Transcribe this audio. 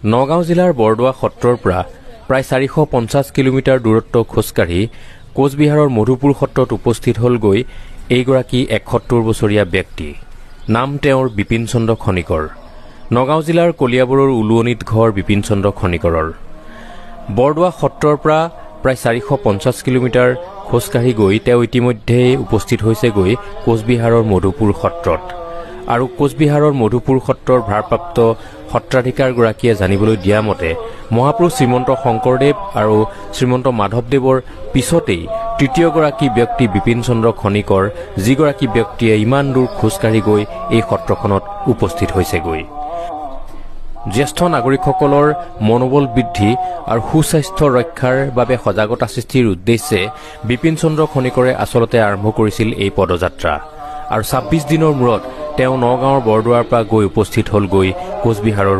নগাঁও জিলাৰ বৰদোৱা সত্ৰৰ পৰা প্ৰায় 450 কিলোমিটাৰ দূৰত্ব খোজকাঢ়ি কোচবিহাৰৰ মধুপুৰ সত্ৰত উপস্থিত হ'লগৈ এইগৰাকী 71 বছৰীয়া ব্যক্তি। নাম তেওঁৰ বিপিন চন্দ্ৰ খনিকৰ। নগাঁও জিলাৰ কলিয়াবৰৰ উলুৱনিত ঘৰ বিপিন চন্দ্ৰ খনিকৰৰ। বৰদোৱা সত্ৰৰ পৰা প্ৰায় 450 কিলোমিটাৰ খোজকাঢ়ি গৈ তেওঁ ইতিমধ্যে উপস্থিত হৈছেগৈ কোচবিহাৰৰ মধুপুৰ সত্ৰত। আৰু কোচবিহাৰৰ মধুপুৰ সত্ৰৰ ভাৰপ্ৰাপ্ত সত্ৰাধিকাৰগৰাকীয়ে জানিবলৈ দিয়া মতে মহাপুৰুষ শ্ৰীমন্ত শংকৰদেৱ আৰু শ্ৰীমন্ত মাধৱদেৱৰ পিছতেই তৃতীয়গৰাকী ব্যক্তি বিপিন চন্দ্ৰ খনিকৰ, যিগৰাকী ব্যক্তিয়ে ইমান দূৰ খোজকাঢ়ি গৈ এই সত্ৰখনত উপস্থিত হৈছেগৈ। জ্যেষ্ঠ নাগৰিকসকলৰ মনোবল বৃদ্ধি আৰু সুস্বাস্থ্য ৰক্ষাৰ বাবে সজাগতা সৃষ্টিৰ উদ্দেশ্যে বিপিন চন্দ্ৰ খনিকৰে আচলতে আৰম্ভ কৰিছিল এই পদযাত্ৰা। আৰু 26 দিনৰ মূৰত তেওঁ নগাঁৱৰ বৰদোৱাৰ পৰা গৈ উপস্থিত হ'লগৈ কোচবিহাৰৰ